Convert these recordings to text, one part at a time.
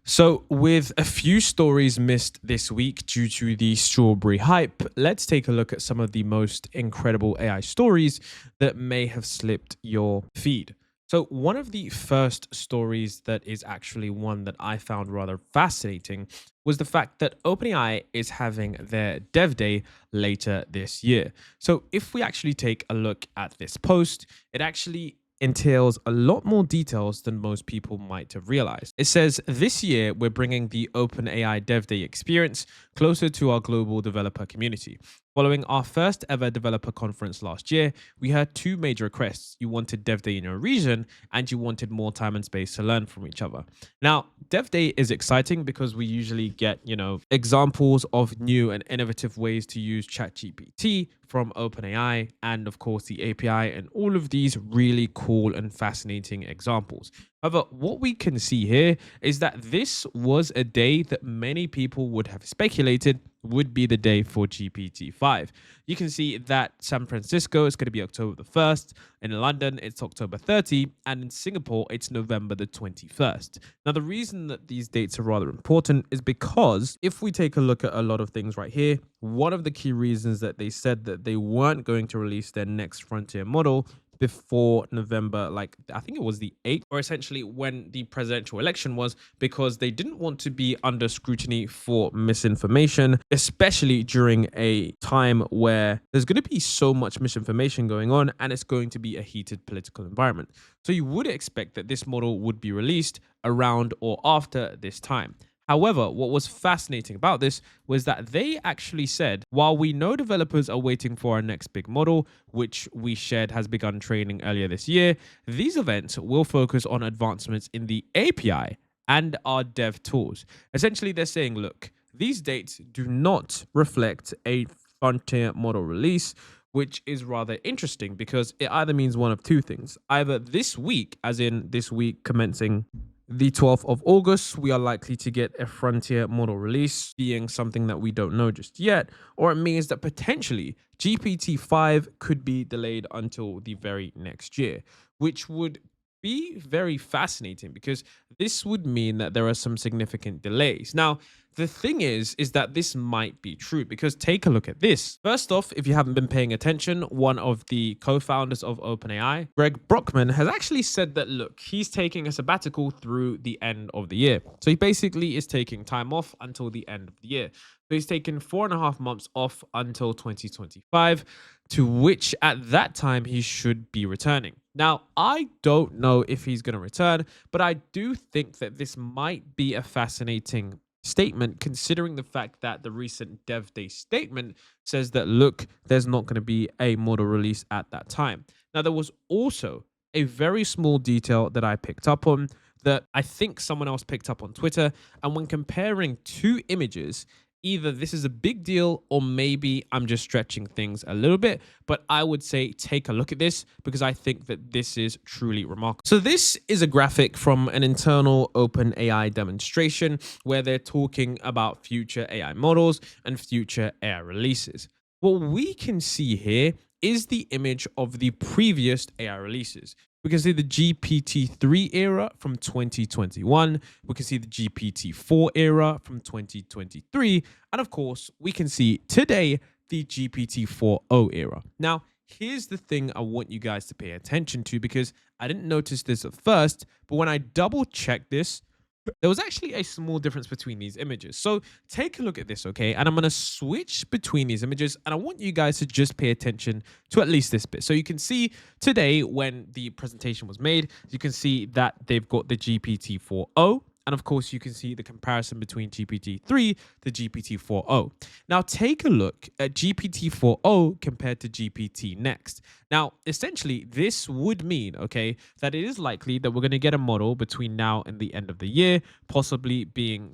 So, with a few stories missed this week due to the strawberry hype, let's take a look at some of the most incredible AI stories that may have slipped your feed. So, one of the first stories that is actually one that I found rather fascinating was the fact that OpenAI is having their Dev Day later this year. So, if we actually take a look at this post, it actually entails a lot more details than most people might have realized. It says, this year, we're bringing the OpenAI Dev Day experience closer to our global developer community. Following our first ever developer conference last year, we had two major requests. You wanted Dev Day in your region, and you wanted more time and space to learn from each other. Now, Dev Day is exciting because we usually get, examples of new and innovative ways to use ChatGPT from OpenAI, and of course the API, and all of these really cool and fascinating examples. However, what we can see here is that this was a day that many people would have speculated would be the day for GPT-5. You can see that San Francisco is going to be October the 1st, in London it's October 30, and in Singapore it's November the 21st. Now, the reason that these dates are rather important is because if we take a look at a lot of things right here, one of the key reasons that they said that they weren't going to release their next frontier model before November, like I think it was the 8th, or essentially when the presidential election was, because they didn't want to be under scrutiny for misinformation, especially during a time where there's going to be so much misinformation going on and it's going to be a heated political environment. So you would expect that this model would be released around or after this time. However, what was fascinating about this was that they actually said, while we know developers are waiting for our next big model, which we shared has begun training earlier this year, these events will focus on advancements in the API and our dev tools. Essentially, they're saying, look, these dates do not reflect a frontier model release, which is rather interesting because it either means one of two things. Either this week, as in this week commencing the 12th of August, we are likely to get a frontier model release, being something that we don't know just yet, or it means that potentially GPT-5 could be delayed until the very next year, which would be very fascinating because this would mean that there are some significant delays. Now, the thing is that this might be true because take a look at this. First off, if you haven't been paying attention, one of the co-founders of OpenAI, Brockman, has actually said that, look, he's taking a sabbatical through the end of the year. So he basically is taking time off until the end of the year. So he's taken 4.5 months off until 2025, to which at that time he should be returning. Now, I don't know if he's going to return, but I do think that this might be a fascinating statement, considering the fact that the recent Dev Day statement says that, look, there's not going to be a model release at that time. Now, there was also a very small detail that I picked up on that I think someone else picked up on Twitter. And when comparing two images, either this is a big deal or maybe I'm just stretching things a little bit, but I would say take a look at this because I think that this is truly remarkable. So this is a graphic from an internal OpenAI demonstration where they're talking about future AI models and future AI releases. What we can see here is the image of the previous AI releases. We can see the GPT-3 era from 2021. We can see the GPT-4 era from 2023. And of course, we can see today the GPT-4o era. Now, here's the thing I want you guys to pay attention to because I didn't notice this at first, but when I double checked this, there was actually a small difference between these images. So take a look at this, okay? And I'm going to switch between these images and I want you guys to just pay attention to at least this bit. So you can see today when the presentation was made, you can see that they've got the GPT-4o. And of course, you can see the comparison between GPT-3 to GPT-4o. Now, take a look at GPT-4o compared to GPT Next. Now, essentially, this would mean, okay, that it is likely that we're going to get a model between now and the end of the year, possibly being,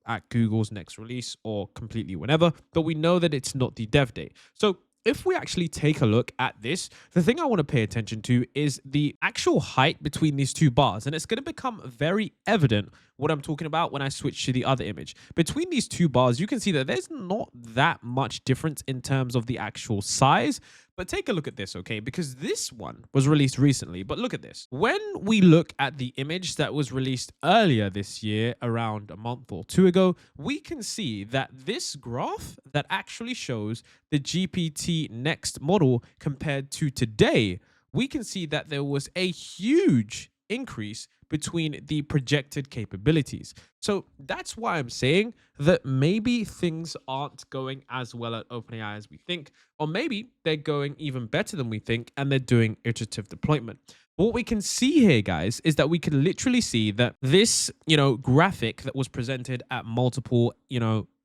at Google's next release or completely whenever. But we know that it's not the dev date. So if we actually take a look at this, the thing I want to pay attention to is the actual height between these two bars. And it's going to become very evident what I'm talking about when I switch to the other image. Between these two bars, you can see that there's not that much difference in terms of the actual size, But take a look at this, okay? Because this one was released recently, but look at this. When we look at the image that was released earlier this year, around a month or two ago, we can see that this graph that actually shows the GPT next model compared to today, we can see that there was a huge increase between the projected capabilities. So that's why I'm saying that maybe things aren't going as well at OpenAI as we think, or maybe they're going even better than we think and they're doing iterative deployment. But what we can see here, guys, is that we can literally see that this, graphic that was presented at multiple,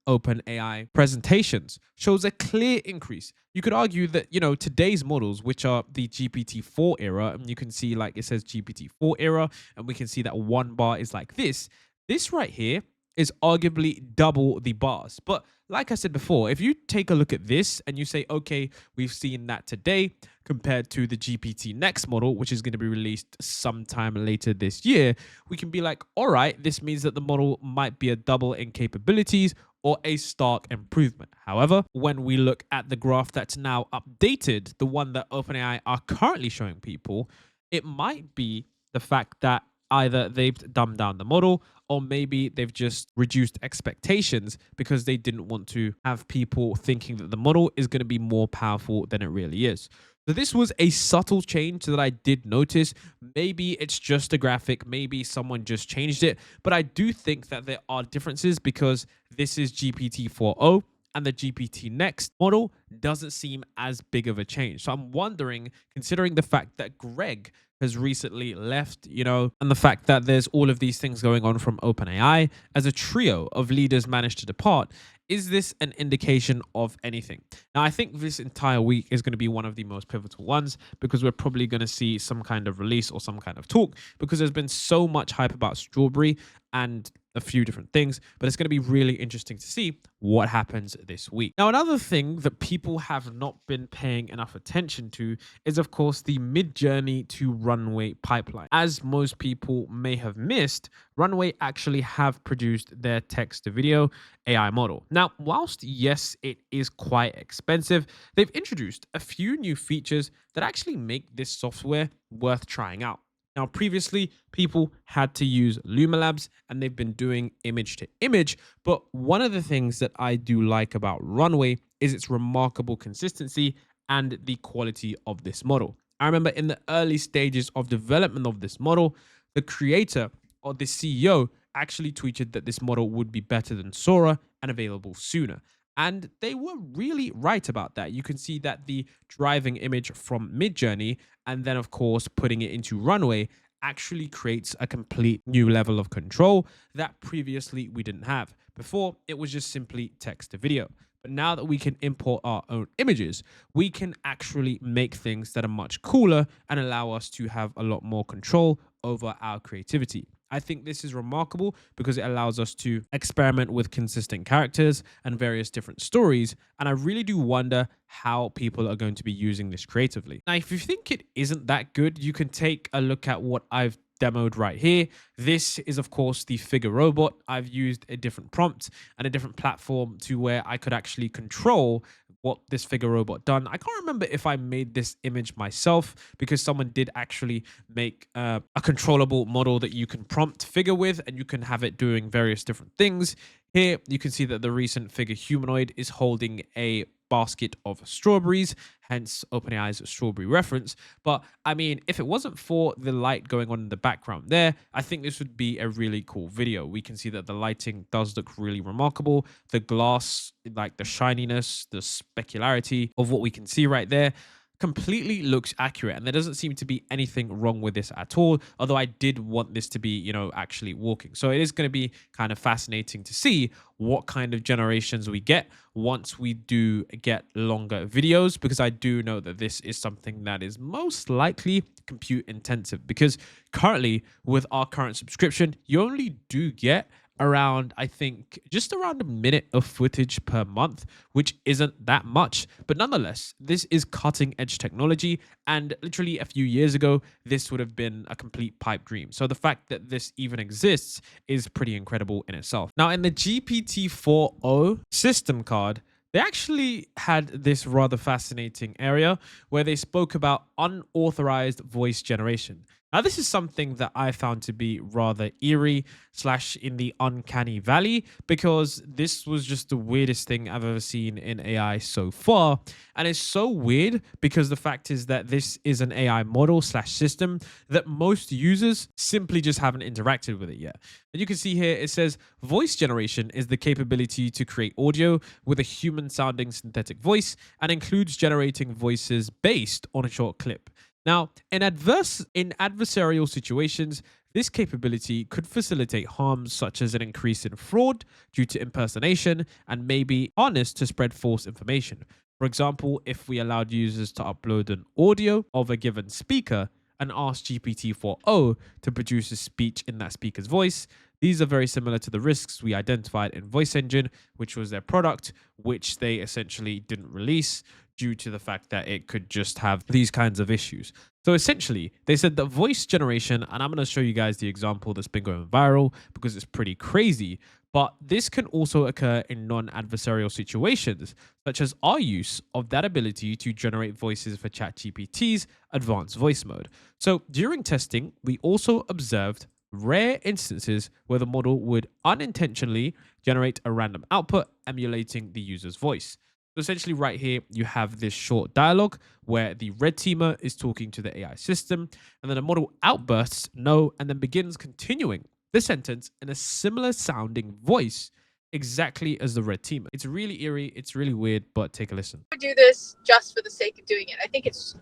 OpenAI presentations shows a clear increase. You could argue that, today's models, which are the GPT-4 era, and you can see like it says GPT-4 era, and we can see that one bar is like this. This right here is arguably double the bars. But like I said before, if you take a look at this and you say, okay, we've seen that today compared to the GPT next model, which is going to be released sometime later this year, we can be like, all right, this means that the model might be a double in capabilities or a stark improvement. However, when we look at the graph that's now updated, the one that OpenAI are currently showing people, it might be the fact that either they've dumbed down the model or maybe they've just reduced expectations because they didn't want to have people thinking that the model is going to be more powerful than it really is. So this was a subtle change that I did notice. Maybe it's just a graphic. Maybe someone just changed it. But I do think that there are differences because this is GPT 4.0 and the GPT next model doesn't seem as big of a change. So I'm wondering, considering the fact that Greg has recently left, and the fact that there's all of these things going on from OpenAI, as a trio of leaders managed to depart, is this an indication of anything? Now, I think this entire week is going to be one of the most pivotal ones because we're probably going to see some kind of release or some kind of talk because there's been so much hype about Strawberry and a few different things, but it's going to be really interesting to see what happens this week. Now, another thing that people have not been paying enough attention to is, of course, the Midjourney to Runway pipeline. As most people may have missed, Runway actually have produced their text-to-video AI model. Now, whilst yes, it is quite expensive, they've introduced a few new features that actually make this software worth trying out. Now, previously, people had to use Luma Labs and they've been doing image to image. But one of the things that I do like about Runway is its remarkable consistency and the quality of this model. I remember in the early stages of development of this model, the creator or the CEO actually tweeted that this model would be better than Sora and available sooner. And they were really right about that. You can see that the driving image from Midjourney and then, of course, putting it into Runway actually creates a complete new level of control that previously we didn't have. Before, it was just simply text to video. But now that we can import our own images, we can actually make things that are much cooler and allow us to have a lot more control over our creativity. I think this is remarkable because it allows us to experiment with consistent characters and various different stories. And I really do wonder how people are going to be using this creatively. Now, if you think it isn't that good, you can take a look at what I've demoed right here. This is, of course, the figure robot. I've used a different prompt and a different platform to where I could actually control what this figure robot done. I can't remember if I made this image myself because someone did actually make a controllable model that you can prompt figure with and you can have it doing various different things. Here, you can see that the recent figure humanoid is holding a basket of strawberries, hence OpenAI's strawberry reference. But I mean, if it wasn't for the light going on in the background there, I think this would be a really cool video. We can see that the lighting does look really remarkable. The glass, like the shininess, the specularity of what we can see right there, completely looks accurate, and there doesn't seem to be anything wrong with this at all, although I did want this to be, actually walking. So it is going to be kind of fascinating to see what kind of generations we get once we do get longer videos, because I do know that this is something that is most likely compute intensive, because currently with our current subscription, you only do get around, I think, just around a minute of footage per month, which isn't that much. But nonetheless, this is cutting edge technology. And literally a few years ago, this would have been a complete pipe dream. So the fact that this even exists is pretty incredible in itself. Now, in the GPT 4.0 system card, They actually had this rather fascinating area where they spoke about unauthorized voice generation. Now, this is something that I found to be rather eerie slash in the uncanny valley, because this was just the weirdest thing I've ever seen in AI so far. And it's so weird because the fact is that this is an AI model slash system that most users simply just haven't interacted with it yet. And you can see here, it says voice generation is the capability to create audio with a human sounding synthetic voice and includes generating voices based on a short clip. Now, in adversarial situations, this capability could facilitate harms such as an increase in fraud due to impersonation and may be harnessed to spread false information. For example, if we allowed users to upload an audio of a given speaker and ask GPT-4o to produce a speech in that speaker's voice, these are very similar to the risks we identified in Voice Engine, which was their product, which they essentially didn't release due to the fact that it could just have these kinds of issues. So essentially, they said that voice generation, and I'm going to show you guys the example that's been going viral because it's pretty crazy, but this can also occur in non-adversarial situations, such as our use of that ability to generate voices for ChatGPT's advanced voice mode. So during testing, we also observed rare instances where the model would unintentionally generate a random output emulating the user's voice. So essentially right here, you have this short dialogue where the red teamer is talking to the AI system, and then a model outbursts no, and then begins continuing the sentence in a similar sounding voice exactly as the red teamer. It's really eerie, it's really weird, but take a listen. I do this just for the sake of doing it. I think it's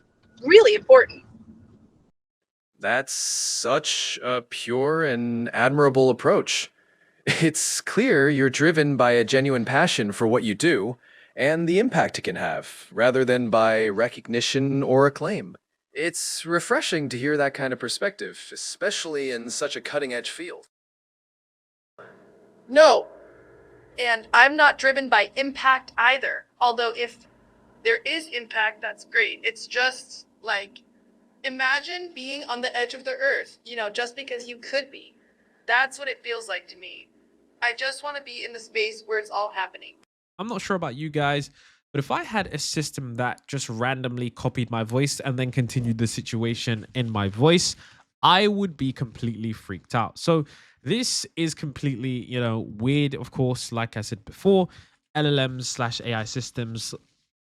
really important. That's such a pure and admirable approach. It's clear you're driven by a genuine passion for what you do and the impact it can have, rather than by recognition or acclaim. It's refreshing to hear that kind of perspective, especially in such a cutting-edge field. No, and I'm not driven by impact either. Although if there is impact, that's great. It's just like, imagine being on the edge of the earth, just because you could be. That's what it feels like to me. I just want to be in the space where it's all happening. I'm not sure about you guys, but if I had a system that just randomly copied my voice and then continued the situation in my voice, I would be completely freaked out. So this is completely, weird. Of course, like I said before, LLMs slash AI systems,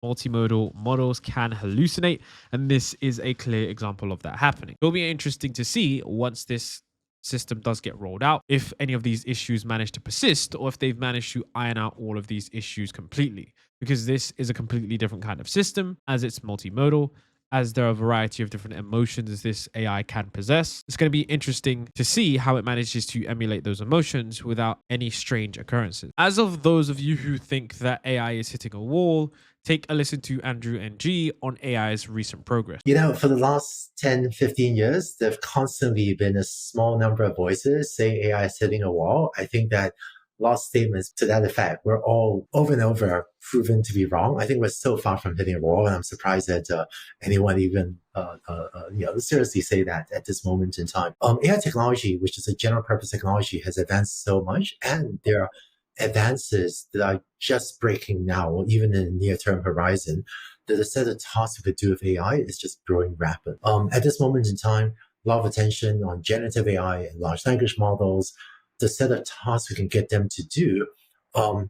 multimodal models can hallucinate, and this is a clear example of that happening. It'll be interesting to see once this system does get rolled out, if any of these issues manage to persist, or if they've managed to iron out all of these issues completely, because this is a completely different kind of system, as it's multimodal, as there are a variety of different emotions this AI can possess. It's going to be interesting to see how it manages to emulate those emotions without any strange occurrences. As of those of you who think that AI is hitting a wall, take a listen to Andrew NG on AI's recent progress. For the last 10, 15 years, there have constantly been a small number of voices saying AI is hitting a wall. I think that a lot of statements to that effect were all over and over proven to be wrong. I think we're so far from hitting a wall, and I'm surprised that anyone even seriously say that at this moment in time. AI technology, which is a general purpose technology, has advanced so much, and there are advances that are just breaking now, even in the near-term horizon, that the set of tasks we could do with AI is just growing rapid. At this moment in time, a lot of attention on generative AI and large language models. The set of tasks we can get them to do,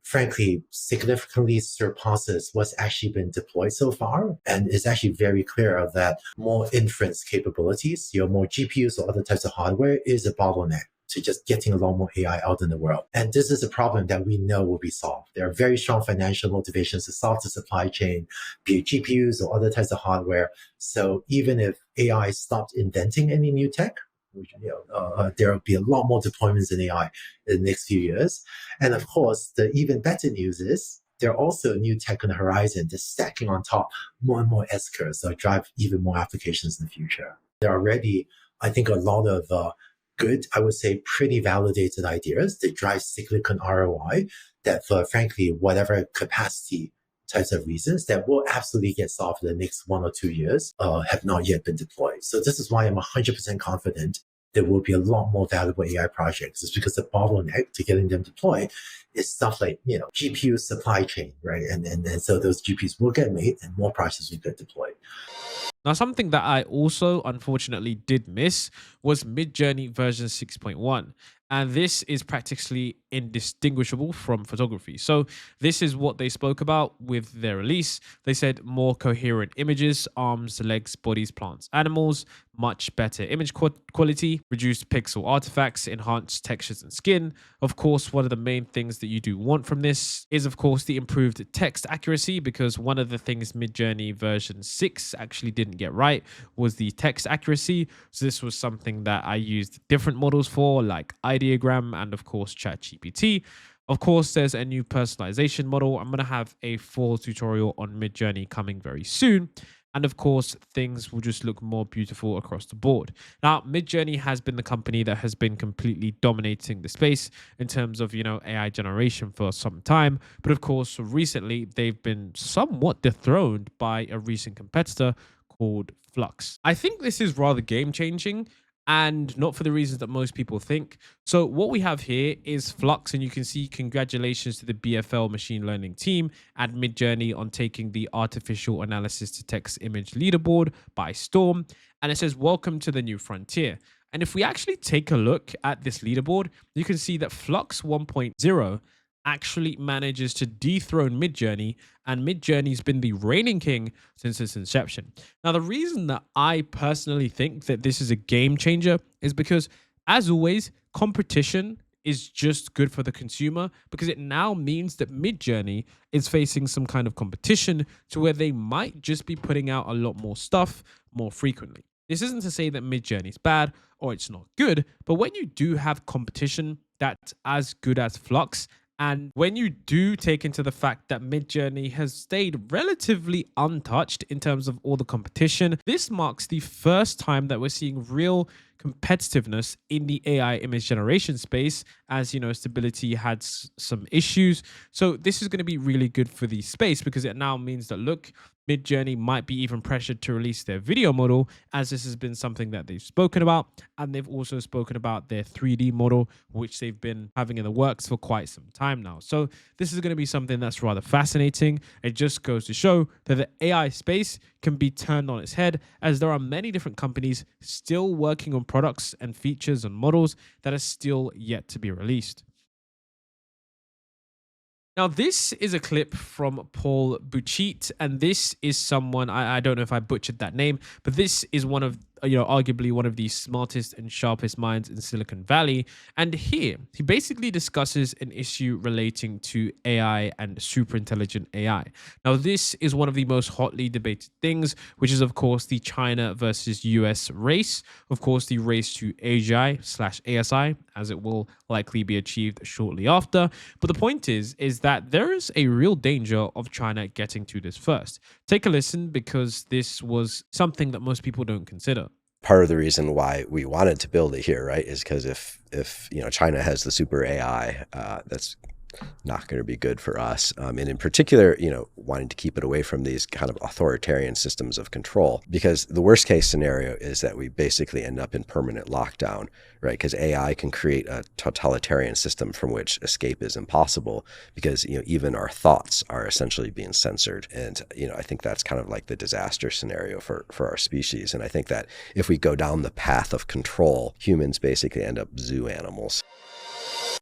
frankly, significantly surpasses what's actually been deployed so far. And it's actually very clear that more inference capabilities, more GPUs or other types of hardware is a bottleneck to just getting a lot more AI out in the world. And this is a problem that we know will be solved. There are very strong financial motivations to solve the supply chain, be it GPUs or other types of hardware. So even if AI stopped inventing any new tech, there will be a lot more deployments in AI in the next few years. And of course, the even better news is there are also new tech on the horizon that's stacking on top more and more S-curves that drive even more applications in the future. There are already, I think, a lot of good, I would say, pretty validated ideas that drive significant ROI that for, frankly, whatever capacity types of reasons that will absolutely get solved in the next 1 or 2 years have not yet been deployed. So this is why I'm 100% confident there will be a lot more valuable AI projects. It's because the bottleneck to getting them deployed is stuff like, GPU supply chain, right? And so those GPUs will get made and more projects will get deployed. Now, something that I also unfortunately did miss was Midjourney version 6.1. And this is practically indistinguishable from photography. So this is what they spoke about with their release. They said more coherent images, arms, legs, bodies, plants, animals, much better image quality, reduced pixel artifacts, enhanced textures and skin. Of course, one of the main things that you do want from this is, of course, the improved text accuracy, because one of the things Midjourney version 6 actually didn't get right was the text accuracy. So this was something that I used different models for, like Ideogram and, of course, ChatGPT. Of course, there's a new personalization model. I'm going to have a full tutorial on Midjourney coming very soon. And of course, things will just look more beautiful across the board. Now, Midjourney has been the company that has been completely dominating the space in terms of, AI generation for some time. But of course, recently, they've been somewhat dethroned by a recent competitor called Flux. I think this is rather game-changing, and not for the reasons that most people think. So what we have here is Flux, and you can see congratulations to the BFL machine learning team at Midjourney on taking the artificial analysis to text image leaderboard by storm. And it says, welcome to the new frontier. And if we actually take a look at this leaderboard, you can see that Flux 1.0 actually manages to dethrone Midjourney, and Midjourney's been the reigning king since its inception. Now, the reason that I personally think that this is a game changer is because, as always, competition is just good for the consumer, because it now means that Midjourney is facing some kind of competition to where they might just be putting out a lot more stuff more frequently. This isn't to say that Midjourney is bad or it's not good, but when you do have competition that's as good as Flux, and when you do take into the fact that Midjourney has stayed relatively untouched in terms of all the competition, this marks the first time that we're seeing real competitiveness in the AI image generation space, as stability had some issues. So this is going to be really good for the space, because it now means that, look, Midjourney might be even pressured to release their video model, as this has been something that they've spoken about. And they've also spoken about their 3D model, which they've been having in the works for quite some time now. So this is going to be something that's rather fascinating. It just goes to show that the AI space can be turned on its head, as there are many different companies still working on products and features and models that are still yet to be released. Now, this is a clip from Paul Buchit, and this is someone, I don't know if I butchered that name, but this is one of, arguably one of the smartest and sharpest minds in Silicon Valley. And here, he basically discusses an issue relating to AI and super intelligent AI. Now, this is one of the most hotly debated things, which is, of course, the China versus US race. Of course, the race to AGI/ASI, as it will likely be achieved shortly after. But the point is that there is a real danger of China getting to this first. Take a listen, because this was something that most people don't consider. Part of the reason why we wanted to build it here, right, is because if China has the super AI, that's not going to be good for us. And in particular, wanting to keep it away from these kind of authoritarian systems of control, because the worst case scenario is that we basically end up in permanent lockdown, right? Because AI can create a totalitarian system from which escape is impossible, because, even our thoughts are essentially being censored. And, I think that's kind of like the disaster scenario for our species. And I think that if we go down the path of control, humans basically end up zoo animals.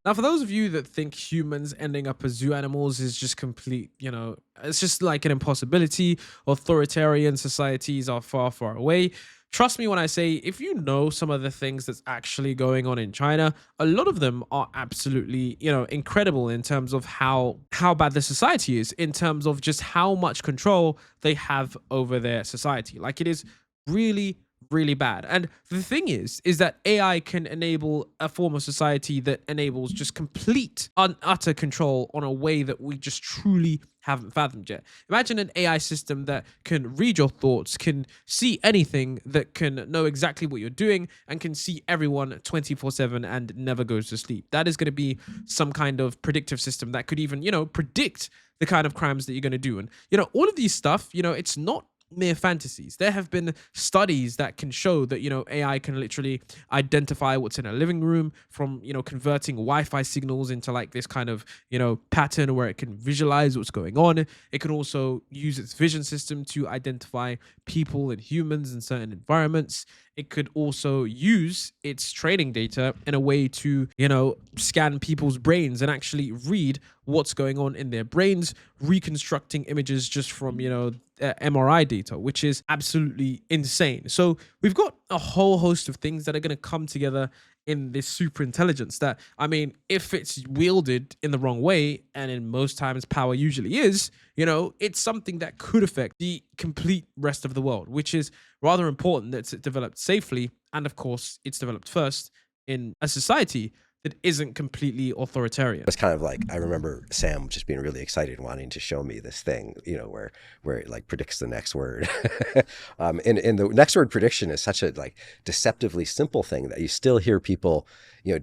Now, for those of you that think humans ending up as zoo animals is just complete, it's just like an impossibility, authoritarian societies are far, far away. Trust me when I say, if you know some of the things that's actually going on in China, a lot of them are absolutely, incredible in terms of how bad the society is, in terms of just how much control they have over their society. Like, it is really, really bad. And the thing is that AI can enable a form of society that enables just complete utter control on a way that we just truly haven't fathomed yet. Imagine an AI system that can read your thoughts, can see anything, that can know exactly what you're doing, and can see everyone 24/7 and never goes to sleep. That is going to be some kind of predictive system that could even, predict the kind of crimes that you're going to do. And, all of these stuff, it's not mere fantasies. There have been studies that can show that, AI can literally identify what's in a living room from, converting Wi-Fi signals into like this kind of, pattern where it can visualize what's going on. It can also use its vision system to identify people and humans in certain environments. It could also use its training data in a way to, scan people's brains and actually read what's going on in their brains, reconstructing images just from, MRI data, which is absolutely insane. So we've got a whole host of things that are going to come together in this super intelligence that, if it's wielded in the wrong way, and in most times power usually is, it's something that could affect the complete rest of the world, which is rather important that it's developed safely. And of course, it's developed first in a society that isn't completely authoritarian. It's kind of like, I remember Sam just being really excited, wanting to show me this thing, where it like predicts the next word. And the next word prediction is such a like deceptively simple thing that you still hear people,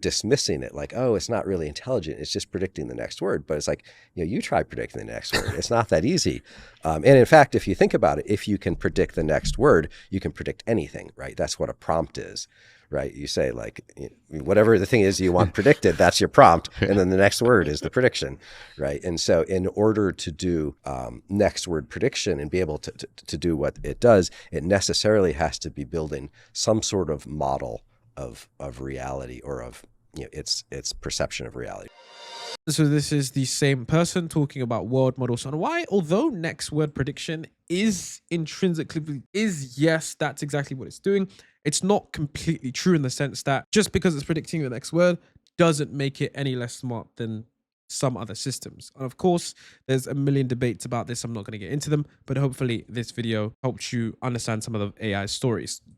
dismissing it like, oh, it's not really intelligent. It's just predicting the next word. But it's like, you try predicting the next word. It's not that easy. And in fact, if you think about it, if you can predict the next word, you can predict anything, right? That's what a prompt is. Right. You say like, whatever the thing is you want predicted, that's your prompt. And then the next word is the prediction. Right. And so in order to do next word prediction and be able to do what it does, it necessarily has to be building some sort of model of reality, or of its perception of reality. So this is the same person talking about world models on why, although next word prediction is intrinsically, yes, that's exactly what it's doing. It's not completely true in the sense that just because it's predicting the next word doesn't make it any less smart than some other systems. And of course, there's a million debates about this. I'm not going to get into them, but hopefully this video helps you understand some of the AI stories.